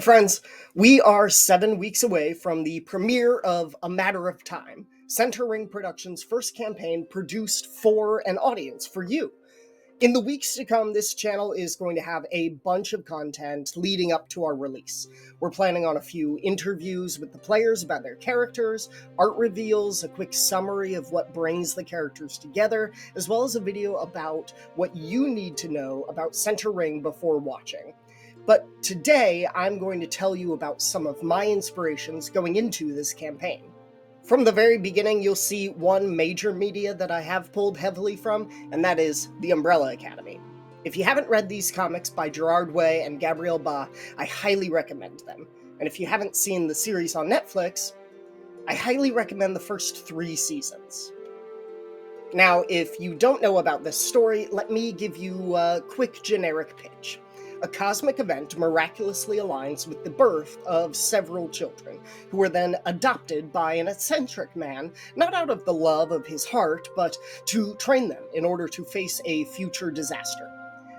friends, we are 7 weeks away from the premiere of A Matter of Time, Center Ring Productions' first campaign produced for an audience, for you. In the weeks to come, this channel is going to have a bunch of content leading up to our release. We're planning on a few interviews with the players about their characters, art reveals, a quick summary of what brings the characters together, as well as a video about what you need to know about Center Ring before watching. But today, I'm going to tell you about some of my inspirations going into this campaign. From the very beginning, you'll see one major media that I have pulled heavily from, and that is The Umbrella Academy. If you haven't read these comics by Gerard Way and Gabriel Ba, I highly recommend them. And if you haven't seen the series on Netflix, I highly recommend the first 3 seasons. Now, if you don't know about this story, let me give you a quick generic pitch. A cosmic event miraculously aligns with the birth of several children, who are then adopted by an eccentric man, not out of the love of his heart, but to train them in order to face a future disaster.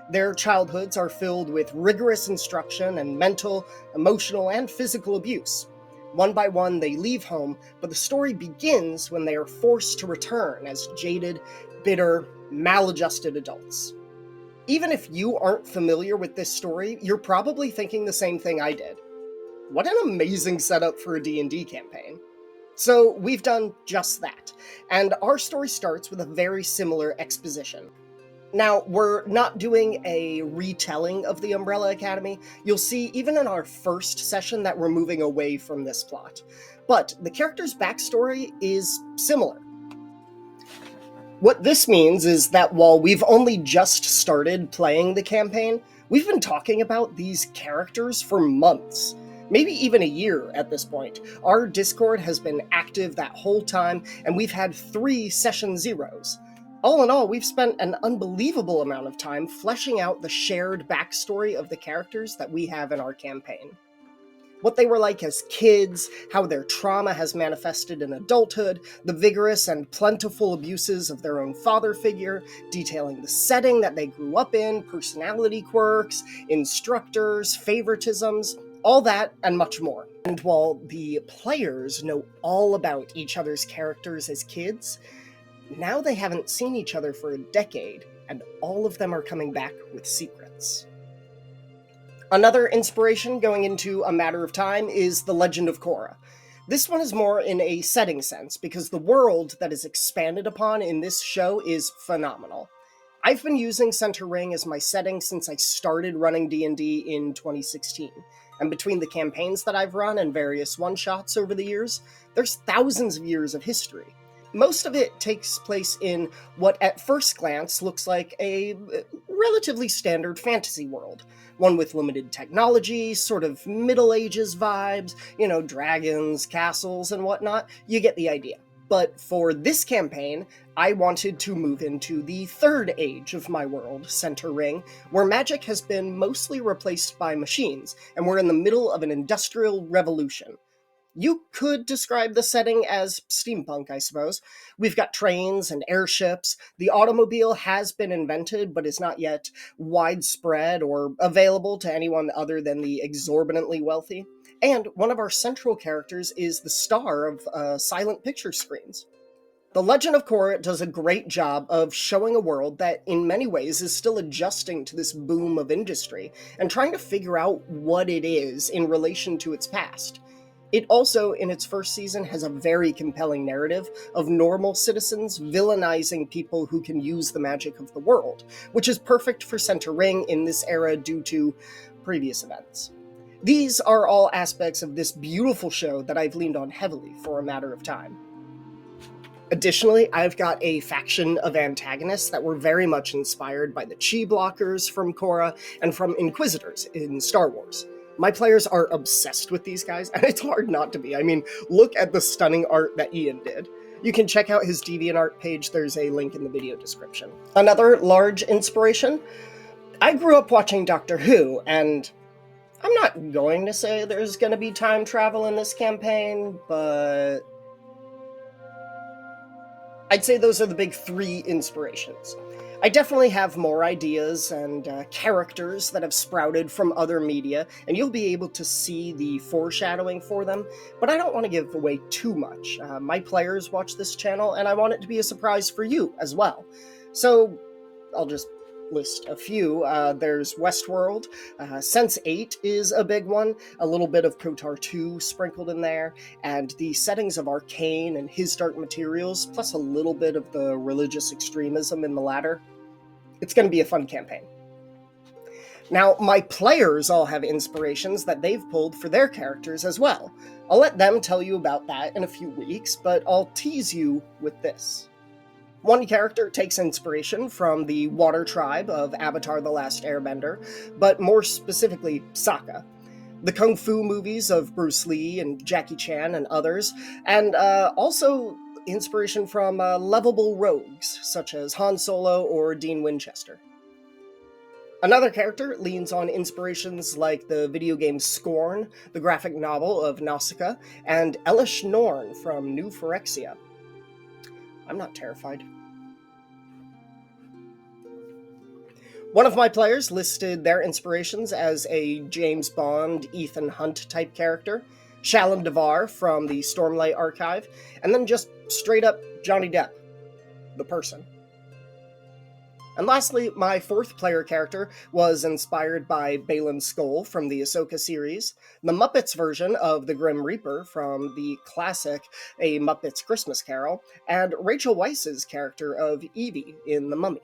Their childhoods are filled with rigorous instruction and mental, emotional, and physical abuse. One by one, they leave home, but the story begins when they are forced to return as jaded, bitter, maladjusted adults. Even if you aren't familiar with this story, you're probably thinking the same thing I did. What an amazing setup for a D&D campaign. So we've done just that, and our story starts with a very similar exposition. Now, we're not doing a retelling of the Umbrella Academy. You'll see even in our first session that we're moving away from this plot. But the character's backstory is similar. What this means is that while we've only just started playing the campaign, we've been talking about these characters for months, maybe even a year at this point. Our Discord has been active that whole time, and we've had 3 session zeros. All in all, we've spent an unbelievable amount of time fleshing out the shared backstory of the characters that we have in our campaign. What they were like as kids, how their trauma has manifested in adulthood, the vigorous and plentiful abuses of their own father figure, detailing the setting that they grew up in, personality quirks, instructors, favoritisms, all that and much more. And while the players know all about each other's characters as kids, now they haven't seen each other for a decade, and all of them are coming back with secrets. Another inspiration going into A Matter of Time is The Legend of Korra. This one is more in a setting sense, because the world that is expanded upon in this show is phenomenal. I've been using Center Ring as my setting since I started running D&D in 2016, and between the campaigns that I've run and various one-shots over the years, there's thousands of years of history. Most of it takes place in what at first glance looks like a relatively standard fantasy world. One with limited technology, sort of Middle Ages vibes, dragons, castles, and whatnot. You get the idea. But for this campaign, I wanted to move into the third age of my world, Center Ring, where magic has been mostly replaced by machines, and we're in the middle of an industrial revolution. You could describe the setting as steampunk, I suppose. We've got trains and airships. The automobile has been invented, but is not yet widespread or available to anyone other than the exorbitantly wealthy. And one of our central characters is the star of silent picture screens. The Legend of Korra does a great job of showing a world that, in many ways, is still adjusting to this boom of industry and trying to figure out what it is in relation to its past. It also, in its first season, has a very compelling narrative of normal citizens villainizing people who can use the magic of the world, which is perfect for Center Ring in this era due to previous events. These are all aspects of this beautiful show that I've leaned on heavily for A Matter of Time. Additionally, I've got a faction of antagonists that were very much inspired by the Chi Blockers from Korra and from Inquisitors in Star Wars. My players are obsessed with these guys, and it's hard not to be. I mean, look at the stunning art that Ian did. You can check out his DeviantArt page, there's a link in the video description. Another large inspiration? I grew up watching Doctor Who, and I'm not going to say there's going to be time travel in this campaign, but I'd say those are the big three inspirations. I definitely have more ideas and characters that have sprouted from other media, and you'll be able to see the foreshadowing for them, but I don't want to give away too much. My players watch this channel, and I want it to be a surprise for you as well. So I'll just list a few. There's Westworld, Sense8 is a big one, a little bit of KOTOR 2 sprinkled in there, and the settings of Arcane and His Dark Materials, plus a little bit of the religious extremism in the latter. It's going to be a fun campaign. Now, my players all have inspirations that they've pulled for their characters as well. I'll let them tell you about that in a few weeks, but I'll tease you with this. One character takes inspiration from the water tribe of Avatar: The Last Airbender, but more specifically, Sokka. The Kung Fu movies of Bruce Lee and Jackie Chan and others, and also inspiration from lovable rogues, such as Han Solo or Dean Winchester. Another character leans on inspirations like the video game Scorn, the graphic novel of Nausicaa, and Elish Norn from New Phyrexia. I'm not terrified. One of my players listed their inspirations as a James Bond, Ethan Hunt type character, Shalom Devar from the Stormlight Archive, and then just straight up Johnny Depp, the person. And lastly, my fourth player character was inspired by Balin Skoll from the Ahsoka series, the Muppets version of the Grim Reaper from the classic A Muppets Christmas Carol, and Rachel Weisz's character of Evie in The Mummy.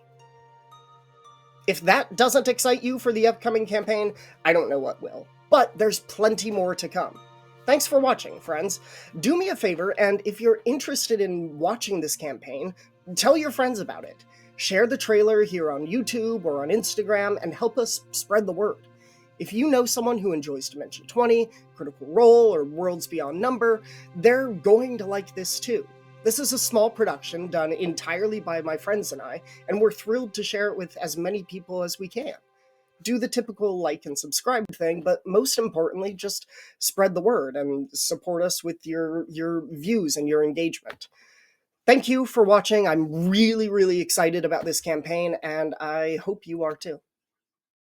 If that doesn't excite you for the upcoming campaign, I don't know what will. But there's plenty more to come. Thanks for watching, friends. Do me a favor, and if you're interested in watching this campaign, tell your friends about it. Share the trailer here on YouTube or on Instagram and help us spread the word. If you know someone who enjoys Dimension 20, Critical Role, or Worlds Beyond Number, they're going to like this too. This is a small production done entirely by my friends and I, and we're thrilled to share it with as many people as we can. Do the typical like and subscribe thing, but most importantly, just spread the word and support us with your views and your engagement. Thank you for watching. I'm really, really excited about this campaign, and I hope you are too.